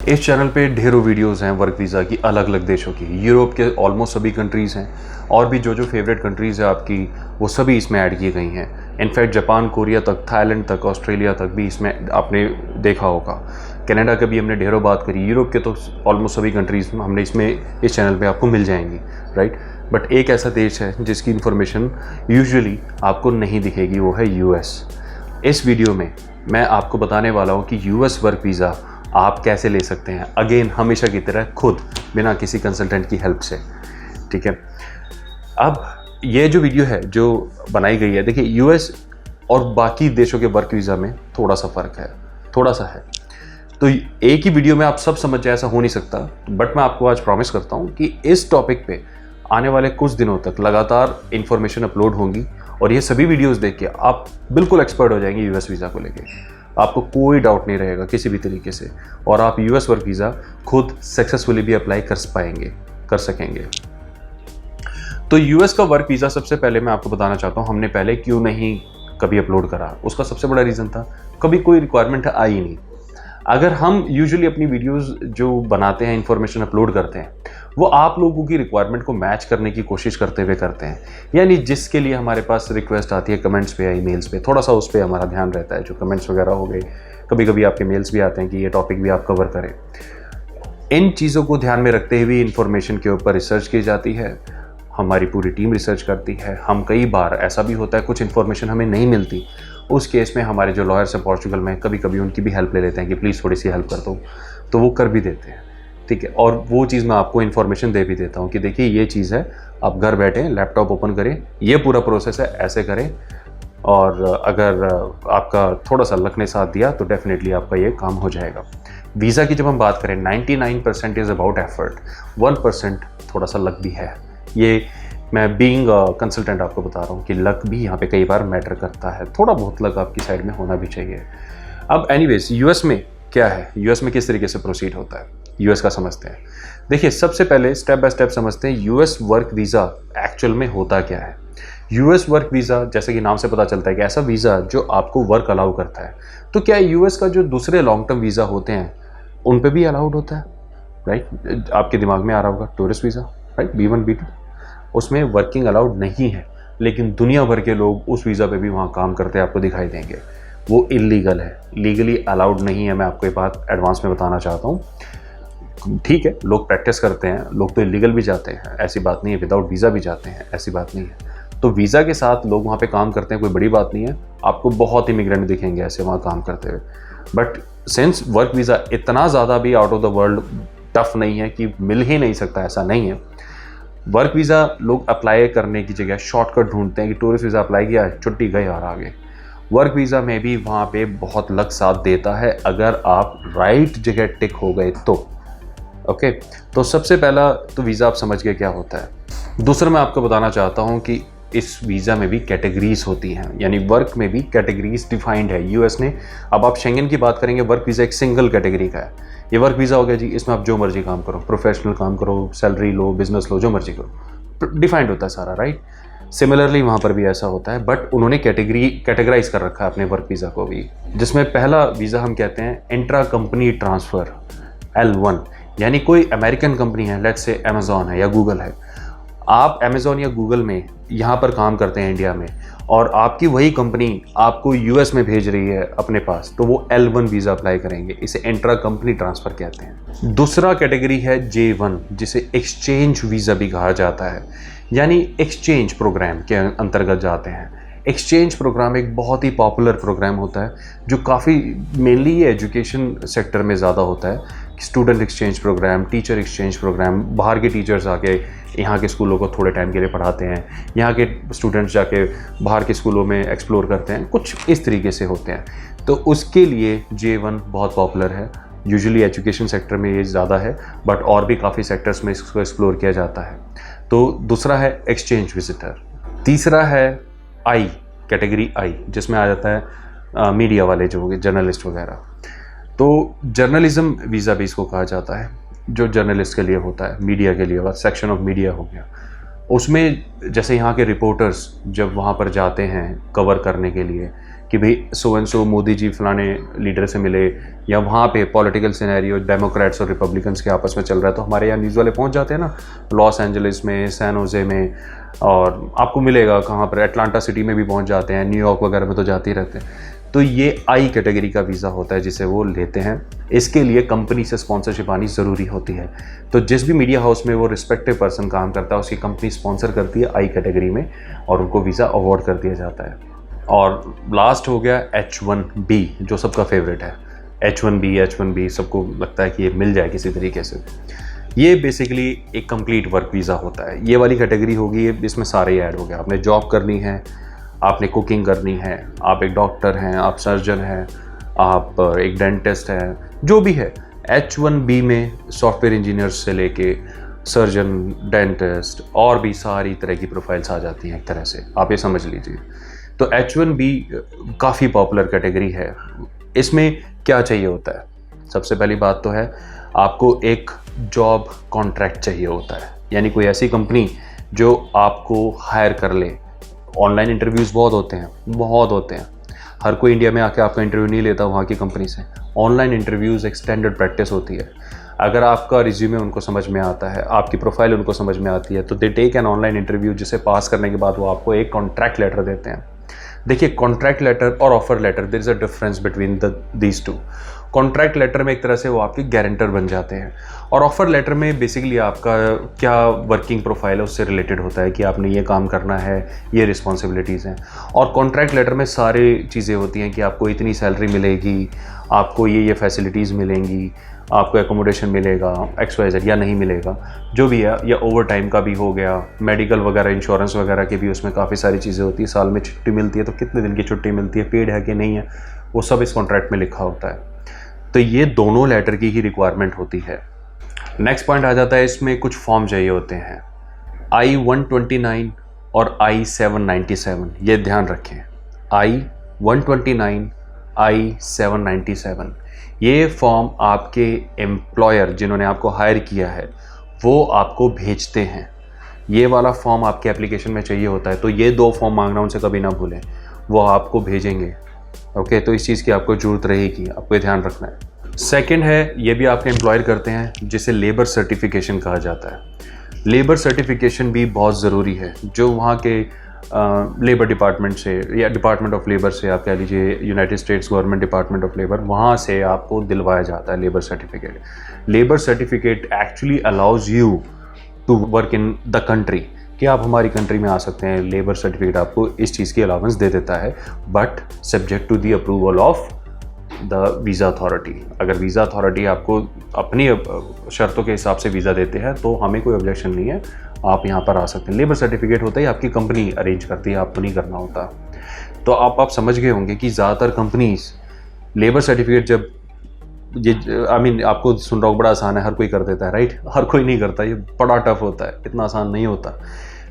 इस चैनल पे ढेरों वीडियोस हैं वर्क वीज़ा की, अलग अलग देशों की। यूरोप के ऑलमोस्ट सभी कंट्रीज़ हैं और भी जो फेवरेट कंट्रीज़ है आपकी, वो सभी इसमें ऐड की गई हैं। इनफैक्ट जापान, कोरिया तक, थाईलैंड तक, ऑस्ट्रेलिया तक भी इसमें आपने देखा होगा। कनाडा का भी हमने ढेरों बात करी। यूरोप के तो ऑलमोस्ट सभी कंट्रीज़ हमने इस चैनल पर आपको मिल जाएंगी, राइट। बट एक ऐसा देश है जिसकी इन्फॉर्मेशन यूजुअली आपको नहीं दिखेगी, वो है यूएस। इस वीडियो में मैं आपको बताने वाला हूँ कि यूएस वर्क वीज़ा आप कैसे ले सकते हैं, अगेन हमेशा की तरह खुद, बिना किसी कंसल्टेंट की हेल्प से, ठीक है। अब ये जो वीडियो है जो बनाई गई है, देखिए यूएस और बाकी देशों के वर्क वीज़ा में थोड़ा सा फ़र्क है, थोड़ा सा है। तो एक ही वीडियो में आप सब समझ जाए ऐसा हो नहीं सकता, बट मैं आपको आज प्रॉमिस करता हूँ कि इस टॉपिक पे आने वाले कुछ दिनों तक लगातार इन्फॉर्मेशन अपलोड होंगी और ये सभी वीडियोज़ देख के आप बिल्कुल एक्सपर्ट हो जाएंगे यूएस वीज़ा को लेके। आपको कोई डाउट नहीं रहेगा किसी भी तरीके से, और आप यूएस वर्क वीज़ा खुद सक्सेसफुली भी अप्लाई कर सकेंगे। तो यूएस का वर्क वीज़ा सबसे पहले मैं आपको बताना चाहता हूँ, हमने पहले क्यों नहीं कभी अपलोड करा। उसका सबसे बड़ा रीज़न था, कभी कोई रिक्वायरमेंट आई ही नहीं। अगर हम यूजुअली अपनी वीडियोस जो बनाते हैं, इन्फॉर्मेशन अपलोड करते हैं, वो आप लोगों की रिक्वायरमेंट को मैच करने की कोशिश करते हुए करते हैं। यानी जिसके लिए हमारे पास रिक्वेस्ट आती है कमेंट्स पे या ईमेल्स पे, थोड़ा सा उस पर हमारा ध्यान रहता है। जो कमेंट्स वगैरह हो गए, कभी कभी आपके मेल्स भी आते हैं कि ये टॉपिक भी आप कवर करें। इन चीज़ों को ध्यान में रखते हुए इन्फॉर्मेशन के ऊपर रिसर्च की जाती है, हमारी पूरी टीम रिसर्च करती है। हम कई बार ऐसा भी होता है कुछ इन्फॉर्मेशन हमें नहीं मिलती, उस केस में हमारे जो लॉयर्स हैं पोर्चुगल में, कभी कभी उनकी भी हेल्प ले लेते हैं कि प्लीज़ थोड़ी सी हेल्प कर दो, तो वो कर भी देते हैं, ठीक है। और वो चीज़ मैं आपको इन्फॉर्मेशन दे भी देता हूँ कि देखिए ये चीज़ है, आप घर बैठे लैपटॉप ओपन करें, ये पूरा प्रोसेस है, ऐसे करें, और अगर आपका थोड़ा सा लक ने साथ दिया तो डेफिनेटली आपका ये काम हो जाएगा। वीज़ा की जब हम बात करें, 99% इज़ अबाउट एफर्ट, 1% थोड़ा सा लक भी है। ये मैं बीइंग कंसल्टेंट आपको बता रहा हूँ कि लक भी यहाँ पे कई बार मैटर करता है, थोड़ा बहुत लक आपकी साइड में होना भी चाहिए। अब एनीवेज यूएस में क्या है, यूएस में किस तरीके से प्रोसीड होता है, यूएस का समझते हैं। देखिए सबसे पहले स्टेप बाय स्टेप समझते हैं यूएस वर्क वीज़ा एक्चुअल में होता क्या है। यूएस वर्क वीज़ा, जैसे कि नाम से पता चलता है कि ऐसा वीज़ा जो आपको वर्क अलाउ करता है। तो क्या यूएस का जो दूसरे लॉन्ग टर्म वीज़ा होते हैं उन पर भी अलाउड होता है, राइट। आपके दिमाग में आ रहा होगा tourist visa, right, B1 B2, उसमें वर्किंग अलाउड नहीं है, लेकिन दुनिया भर के लोग उस वीज़ा पे भी वहाँ काम करते हैं, आपको दिखाई देंगे। वो इलीगल है, लीगली अलाउड नहीं है। मैं आपको ये बात एडवांस में बताना चाहता हूँ, ठीक है। लोग प्रैक्टिस करते हैं, लोग तो इलीगल भी जाते हैं, ऐसी बात नहीं है, विदाउट वीज़ा भी जाते हैं, ऐसी बात नहीं है। तो वीज़ा के साथ लोग वहाँ पे काम करते हैं, कोई बड़ी बात नहीं है। आपको बहुत इमिग्रेंट दिखेंगे ऐसे वहाँ काम करते हुए, बट सिंस वर्क वीज़ा इतना ज़्यादा भी out of the world tough नहीं है कि मिल ही नहीं सकता, ऐसा नहीं है। वर्क वीज़ा लोग अप्लाई करने की जगह शॉर्टकट ढूंढते हैं कि टूरिस्ट वीज़ा अप्लाई किया, छुट्टी गई और आगे। वर्क वीज़ा में भी वहाँ पे बहुत लक साथ देता है, अगर आप राइट जगह टिक हो गए तो, ओके। तो सबसे पहला तो वीज़ा आप समझ गए क्या होता है। दूसरा मैं आपको बताना चाहता हूँ कि इस वीज़ा में भी कैटेगरीज होती हैं, यानी वर्क में भी कैटेगरीज डिफाइंड है यूएस ने। अब आप शेंगन की बात करेंगे, वर्क वीज़ा एक सिंगल कैटेगरी का है। ये वर्क वीज़ा हो गया जी, इसमें आप जो मर्जी काम करो, प्रोफेशनल काम करो, सैलरी लो, बिजनेस लो, जो मर्जी करो, डिफाइंड होता है सारा, राइट। सिमिलरली वहाँ पर भी ऐसा होता है, बट उन्होंने कैटेगराइज कर रखा है अपने वर्क वीज़ा को भी, जिसमें पहला वीज़ा हम कहते हैं इंट्रा कंपनी ट्रांसफ़र, L1। यानी कोई अमेरिकन कंपनी है, लेट्स से अमेज़ॉन है या गूगल है, आप अमेज़ॉन या गूगल में यहाँ पर काम करते हैं इंडिया में, और आपकी वही कंपनी आपको यूएस में भेज रही है अपने पास, तो वो L1 वीज़ा अप्लाई करेंगे। इसे इंट्रा कंपनी ट्रांसफ़र कहते हैं। दूसरा कैटेगरी है J1, जिसे एक्सचेंज वीज़ा भी कहा जाता है, यानी एक्सचेंज प्रोग्राम के अंतर्गत जाते हैं। एक्सचेंज प्रोग्राम एक बहुत ही पॉपुलर प्रोग्राम होता है, जो काफ़ी मेनली एजुकेशन सेक्टर में ज़्यादा होता है। Student exchange programme, teacher exchange programme, बाहर के टीचर्स आके यहाँ के स्कूलों को थोड़े टाइम के लिए पढ़ाते हैं, यहाँ के स्टूडेंट्स जाके बाहर के स्कूलों में एक्सप्लोर करते हैं, कुछ इस तरीके से होते हैं। तो उसके लिए J1 बहुत पॉपुलर है। यूजुअली एजुकेशन सेक्टर में ये ज़्यादा है, बट और भी काफ़ी सेक्टर्स में इसको एक्सप्लोर किया जाता है। तो दूसरा है एक्सचेंज विजिटर। तीसरा है I कैटेगरी I, जिसमें आ जाता है मीडिया वाले जो होंगे, जर्नलिस्ट वगैरह। तो जर्नलिज्म वीज़ा भी इसको कहा जाता है, जो जर्नलिस्ट के लिए होता है, मीडिया के लिए, सेक्शन ऑफ मीडिया हो गया। उसमें जैसे यहाँ के रिपोर्टर्स जब वहाँ पर जाते हैं कवर करने के लिए, कि भाई so and so Modi ji फलाने लीडर से मिले, या वहाँ पे पॉलिटिकल सिनेरियो डेमोक्रेट्स और रिपब्लिकन्स के आपस में चल रहा है, तो हमारे यहाँ न्यूज़ वाले पहुँच जाते हैं ना, लॉस एंजलिस में, सैन होजे में, और आपको मिलेगा कहाँ पर, एटलांटा सिटी में भी पहुँच जाते हैं, न्यूयॉर्क वगैरह में तो जाते ही रहते हैं। तो ये आई कैटेगरी का वीज़ा होता है जिसे वो लेते हैं। इसके लिए कंपनी से स्पॉन्सरशिप आनी ज़रूरी होती है। तो जिस भी मीडिया हाउस में वो रिस्पेक्टिव पर्सन काम करता है, उसकी कंपनी स्पॉन्सर करती है आई कैटेगरी में, और उनको वीज़ा अवॉर्ड कर दिया जाता है। और लास्ट हो गया H1B, जो सबका फेवरेट है। H1B सबको लगता है कि ये मिल जाए किसी तरीके से। ये बेसिकली एक कंप्लीट वर्क वीज़ा होता है। ये वाली कैटेगरी होगी, इसमें सारे ही ऐड हो गया। आपने जॉब करनी है, आपने कुकिंग करनी है, आप एक डॉक्टर हैं, आप सर्जन हैं, आप एक डेंटिस्ट हैं, जो भी है। H1B में सॉफ्टवेयर इंजीनियर्स से लेके सर्जन, डेंटिस्ट और भी सारी तरह की प्रोफाइल्स आ जाती हैं एक तरह से, आप ये समझ लीजिए। तो H1B काफ़ी पॉपुलर कैटेगरी है। इसमें क्या चाहिए होता है? सबसे पहली बात तो है आपको एक जॉब कॉन्ट्रैक्ट चाहिए होता है, यानी कोई ऐसी कंपनी जो आपको हायर कर ले। ऑनलाइन इंटरव्यूज़ बहुत होते हैं। हर कोई इंडिया में आके आपका इंटरव्यू नहीं लेता वहाँ की कंपनी से। ऑनलाइन इंटरव्यूज़ एक स्टैंडर्ड प्रैक्टिस होती है। अगर आपका रिज्यूमे उनको समझ में आता है, आपकी प्रोफाइल उनको समझ में आती है, तो they take an online interview, जिसे पास करने के बाद वो आपको एक कॉन्ट्रैक्ट लेटर देते हैं। देखिए, कॉन्ट्रैक्ट लेटर और offer letter, there is a difference between these two. Contract letter में एक तरह से वो आपके गारंटर बन जाते हैं, और ऑफर लेटर में बेसिकली आपका क्या वर्किंग प्रोफाइल है उससे रिलेटेड होता है कि आपने ये काम करना है, ये रिस्पॉन्सिबिलिटीज़ हैं। और कॉन्ट्रैक्ट लेटर में सारी चीज़ें होती हैं कि आपको इतनी सैलरी मिलेगी, आपको ये फैसिलिटीज़ मिलेंगी, आपको एकोमोडेशन मिलेगा, XYZ, या नहीं मिलेगा, जो भी है, या ओवर टाइम का भी हो गया, मेडिकल वगैरह, इंश्योरेंस वगैरह के भी उसमें काफ़ी सारी चीज़ें होती है। साल में छुट्टी मिलती है तो कितने दिन की छुट्टी मिलती है, पेड है कि नहीं है, वो सब इस कॉन्ट्रैक्ट में लिखा होता है। तो ये दोनों लेटर की ही रिक्वायरमेंट होती है। नेक्स्ट पॉइंट आ जाता है, इसमें कुछ फॉर्म चाहिए होते हैं, I-129 और I-797। ये ध्यान रखें, I-129, I-797, ये फॉर्म आपके एम्प्लॉयर जिन्होंने आपको हायर किया है वो आपको भेजते हैं। ये वाला फॉर्म आपके एप्लीकेशन में चाहिए होता है। तो ये 2 फॉर्म मांगना उनसे कभी ना भूलें, वो आपको भेजेंगे। ओके, तो इस चीज़ की आपको ज़रूरत रहेगी, आपको ये ध्यान रखना है। सेकंड है, ये भी आपके एम्प्लॉयर करते हैं, जिसे लेबर सर्टिफिकेशन कहा जाता है। लेबर सर्टिफिकेशन भी बहुत ज़रूरी है, जो वहाँ के लेबर डिपार्टमेंट से या डिपार्टमेंट ऑफ लेबर से, आप कह लीजिए United States government department of labour, वहाँ से आपको दिलवाया जाता है labour certificate. Labour certificate actually allows you to work in the country, कि आप हमारी कंट्री में आ सकते हैं। लेबर सर्टिफिकेट आपको इस चीज़ की अलाउंस दे देता है, but subject to the approval of the visa authority. अगर वीज़ा अथॉरिटी आपको अपनी शर्तों के हिसाब से वीज़ा देते हैं तो हमें कोई ऑब्जेक्शन नहीं है, आप यहाँ पर आ सकते हैं। लेबर सर्टिफिकेट होता है आपकी कंपनी अरेंज करती है, आपको नहीं करना होता। तो आप समझ गए होंगे कि ज़्यादातर कंपनीज लेबर सर्टिफिकेट, जब ये आपको सुन रहा हूँ बड़ा आसान है, हर कोई कर देता है, राइट? हर कोई नहीं करता, ये बड़ा टफ होता है, इतना आसान नहीं होता।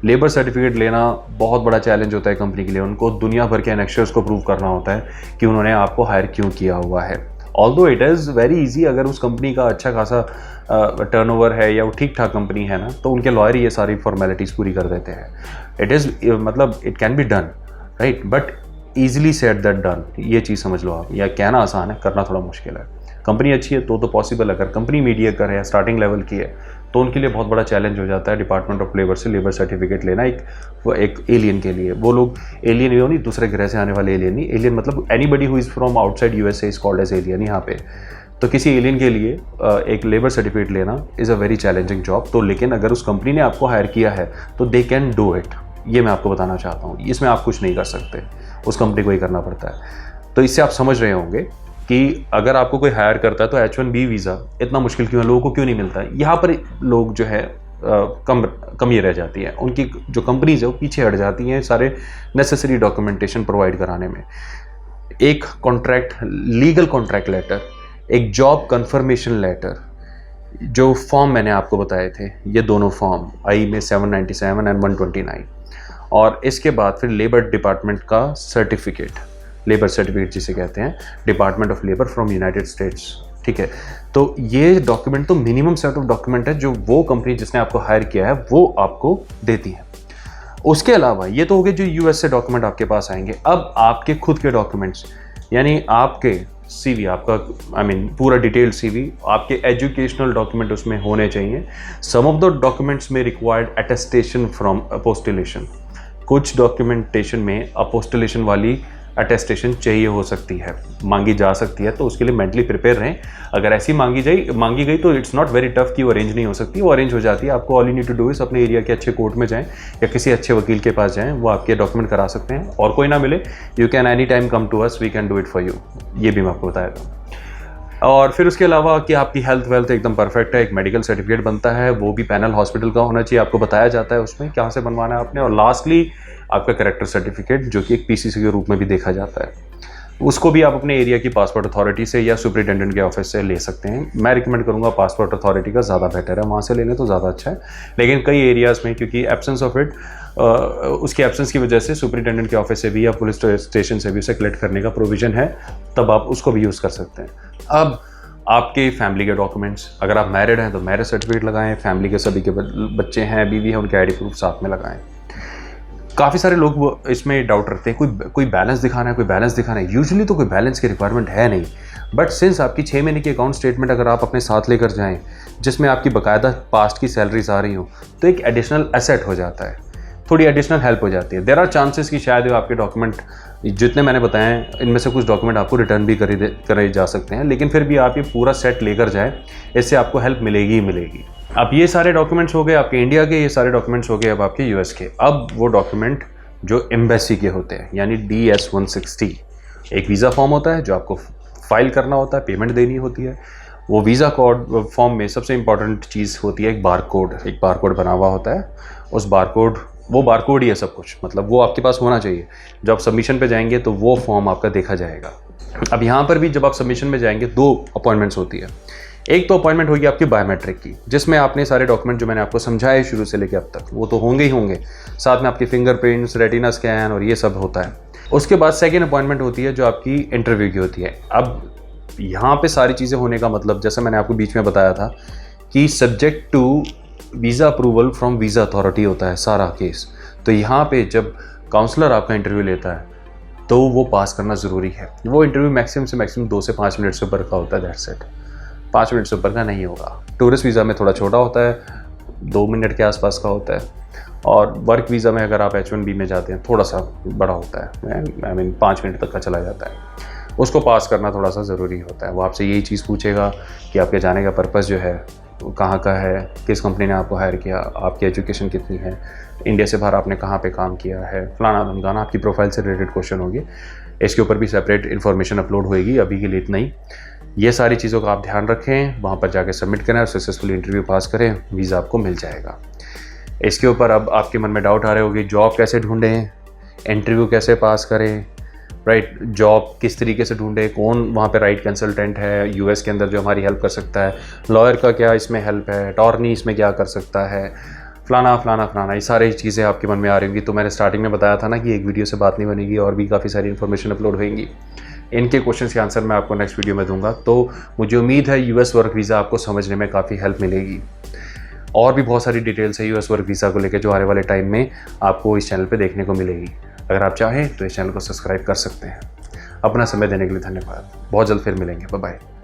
लेबर सर्टिफिकेट लेना बहुत बड़ा चैलेंज होता है कंपनी के लिए। उनको दुनिया भर के एनेक्शर्स को प्रूव करना होता है कि उन्होंने आपको हायर क्यों किया हुआ है। Although it is very easy, अगर उस कंपनी का अच्छा खासा टर्नओवर है या वो ठीक ठाक कंपनी है ना, तो उनके लॉयर ये सारी फॉर्मेलिटीज़ पूरी कर देते हैं। इट इज़ मतलब it can be done, right, but easily set that done, ये चीज़ समझ लो आप। या कहना आसान है, करना थोड़ा मुश्किल है। कंपनी अच्छी है तो पॉसिबल, अगर कंपनी मीडिएकर है या स्टार्टिंग लेवल की है तो उनके लिए बहुत बड़ा चैलेंज हो जाता है डिपार्टमेंट ऑफ लेबर से लेबर सर्टिफिकेट लेना। एक एलियन के लिए, वो लोग एलियन ये नहीं, दूसरे ग्रह से आने वाले एलियन नहीं, एलियन मतलब anybody who is from outside USA is called as alien यहाँ पे। तो किसी एलियन के लिए एक लेबर सर्टिफिकेट लेना is a very challenging job. तो लेकिन अगर उस कंपनी ने आपको हायर किया है तो दे कैन डू इट, ये मैं आपको बताना चाहता हूँ। इसमें आप कुछ नहीं कर सकते, उस कंपनी को ही करना पड़ता है। तो इससे आप समझ रहे होंगे कि अगर आपको कोई हायर करता है तो H1B वीज़ा इतना मुश्किल क्यों है, लोगों को क्यों नहीं मिलता है। यहाँ पर लोग जो है कमी रह जाती है, उनकी जो कंपनीज है वो पीछे हट जाती हैं सारे नेसेसरी डॉक्यूमेंटेशन प्रोवाइड कराने में। एक कॉन्ट्रैक्ट, लीगल कॉन्ट्रैक्ट लेटर, एक जॉब कन्फर्मेशन लेटर, जो फॉर्म मैंने आपको बताए थे, ये दोनों फॉर्म आई में 797 एंड 129, और इसके बाद फिर लेबर डिपार्टमेंट का सर्टिफिकेट, लेबर सर्टिफिकेट जिसे कहते हैं, department of labour from United states, ठीक है। तो ये डॉक्यूमेंट तो मिनिमम सेट ऑफ डॉक्यूमेंट है जो वो कंपनी जिसने आपको हायर किया है वो आपको देती है। उसके अलावा ये तो हो गए जो यूएस से डॉक्यूमेंट आपके पास आएंगे। अब आपके खुद के डॉक्यूमेंट्स, यानी आपके सीवी, आपका पूरा डिटेल्ड सीवी, आपके एजुकेशनल डॉक्यूमेंट उसमें होने चाहिए। सम ऑफ द डॉक्यूमेंट्स में रिक्वायर्ड अटेस्टेशन फ्रॉम अपोस्टिलेशन, कुछ डॉक्यूमेंटेशन में अपोस्टिलेशन वाली अटेस्टेशन चाहिए हो सकती है, मांगी जा सकती है, तो उसके लिए मेंटली प्रिपेयर रहें। अगर ऐसी मांगी गई तो इट्स नॉट वेरी टफ कि वो अरेंज नहीं हो सकती, वो अरेंज हो जाती है। आपको all you need to do is अपने एरिया के अच्छे कोर्ट में जाएं या किसी अच्छे वकील के पास जाएं, वो आपके डॉक्यूमेंट करा सकते हैं। और कोई ना मिले, you can any time come to us, we can do it for you, ये भी मैं आपको बताया था। और फिर उसके अलावा कि आपकी हेल्थ वेल्थ एकदम परफेक्ट है, एक मेडिकल सर्टिफिकेट बनता है, वो भी पैनल हॉस्पिटल का होना चाहिए, आपको बताया जाता है उसमें कहाँ से बनवाना है आपने। और लास्टली आपका कैरेक्टर सर्टिफिकेट, जो कि एक पीसीसी के रूप में भी देखा जाता है, उसको भी आप अपने एरिया की पासपोर्ट अथॉरिटी से या सुपरिटेंडेंट के ऑफिस से ले सकते हैं। मैं रिकमेंड करूंगा पासपोर्ट अथॉरिटी का, ज़्यादा बेटर है, वहाँ से लेने तो ज़्यादा अच्छा है। लेकिन कई एरियाज़ में क्योंकि एब्सेंस ऑफ इट, उसके एब्सेंस की वजह से सुपरिटेंडेंट के ऑफिस से भी या पुलिस स्टेशन से भी उसे कलेक्ट करने का प्रोविज़न है, तब आप उसको भी यूज़ कर सकते हैं। अब आपके फैमिली के डॉक्यूमेंट्स, अगर आप मैरिड हैं तो मैरिज सर्टिफिकेट लगाएं, फैमिली के सभी के बच्चे हैं, बीवी हैं, उनके आईडी प्रूफ साथ में लगाएं। काफ़ी सारे लोग वो इसमें डाउट रखते हैं, कोई बैलेंस दिखाना है, कोई बैलेंस दिखाना है। यूजुअली तो कोई बैलेंस की रिक्वायरमेंट है नहीं, बट सिंस आपकी 6 महीने की अकाउंट स्टेटमेंट अगर आप अपने साथ लेकर जाएं, जिसमें आपकी बाकायदा पास्ट की सैलरीज आ रही हो, तो एक एडिशनल एसेट हो जाता है, थोड़ी एडिशनल हेल्प हो जाती है। देयर आर चांसेस कि शायद आपके डॉक्यूमेंट जितने मैंने बताए हैं, इनमें से कुछ डॉक्यूमेंट आपको रिटर्न भी करे जा सकते हैं, लेकिन फिर भी आप ये पूरा सेट लेकर जाएँ, इससे आपको हेल्प मिलेगी ही मिलेगी। अब ये सारे डॉक्यूमेंट्स हो गए आपके इंडिया के, ये सारे डॉक्यूमेंट्स हो गए अब आपके यूएस के। अब वो डॉक्यूमेंट जो एम्बेसी के होते हैं, यानी DS-160, एक वीज़ा फॉर्म होता है जो आपको फाइल करना होता है, पेमेंट देनी होती है। वो वीज़ा कोड फॉर्म में सबसे इंपॉर्टेंट चीज़ होती है एक बारकोड बना हुआ होता है। उस वो बारकोड ही है सब कुछ, मतलब वो आपके पास होना चाहिए। जब आप सबमिशन पे जाएंगे तो वो फॉर्म आपका देखा जाएगा। अब यहाँ पर भी जब आप सबमिशन में जाएंगे 2 अपॉइंटमेंट्स होती है। एक तो अपॉइंटमेंट होगी आपकी बायोमेट्रिक की, जिसमें आपने सारे डॉक्यूमेंट जो मैंने आपको समझाए शुरू से लेकर अब तक, वो तो होंगे ही होंगे, साथ में आपके फिंगरप्रिंट्स, रेटिना स्कैन और ये सब होता है। उसके बाद सेकेंड अपॉइंटमेंट होती है जो आपकी इंटरव्यू की होती है। अब यहाँ पे सारी चीज़ें होने का मतलब, जैसे मैंने आपको बीच में बताया था कि subject to visa approval from visa authority होता है सारा केस। तो यहाँ पे जब काउंसलर आपका इंटरव्यू लेता है तो वो पास करना ज़रूरी है। वो इंटरव्यू मैक्सिमम से मैक्सिमम 2 से 5 मिनट से ऊपर का होता है, दैट्स इट। 5 मिनट से ऊपर का नहीं होगा। टूरिस्ट वीज़ा में थोड़ा छोटा होता है, 2 मिनट के आसपास का होता है। और वर्क वीज़ा में अगर आप H-1B में जाते हैं थोड़ा सा बड़ा होता है, 5 मिनट तक का चला जाता है। उसको पास करना थोड़ा सा ज़रूरी होता है। वो आपसे यही चीज़ पूछेगा कि आपके जाने का पर्पज़ जो है वो कहाँ का है, किस कंपनी ने आपको हायर किया, आपकी एजुकेशन कितनी है, इंडिया से बाहर आपने कहाँ पे काम किया है, फलाना धमकाना, आपकी प्रोफाइल से रिलेटेड क्वेश्चन होंगे। इसके ऊपर भी सेपरेट इन्फॉर्मेशन अपलोड होएगी, अभी के लिए इतना ही। ये सारी चीज़ों का आप ध्यान रखें, वहाँ पर जाकर सबमिट करें और सक्सेसफुली इंटरव्यू पास करें, वीज़ा आपको मिल जाएगा। इसके ऊपर अब आपके मन में डाउट आ रहे होंगे, जॉब कैसे ढूंढें, इंटरव्यू कैसे पास करें, राइट, जॉब किस तरीके से ढूंढें, कौन वहाँ पे राइट कंसल्टेंट है यूएस के अंदर जो हमारी हेल्प कर सकता है, लॉयर का क्या इसमें हेल्प है, अटॉर्नी इसमें क्या कर सकता है, फलाना, ये सारी चीज़ें आपके मन में आ रही होंगी। तो मैंने स्टार्टिंग में बताया था ना कि एक वीडियो से बात नहीं बनेगी, और भी काफ़ी सारी इन्फॉर्मेशन अपलोड होंगी। इनके क्वेश्चंस के आंसर मैं आपको नेक्स्ट वीडियो में दूंगा। तो मुझे उम्मीद है यूएस वर्क वीज़ा आपको समझने में काफ़ी हेल्प मिलेगी। और भी बहुत सारी डिटेल्स है यूएस वर्क वीज़ा को लेकर जो आने वाले टाइम में आपको इस चैनल पे देखने को मिलेगी। अगर आप चाहें तो इस चैनल को सब्सक्राइब कर सकते हैं। अपना समय देने के लिए धन्यवाद। बहुत जल्द फिर मिलेंगे। Bye bye.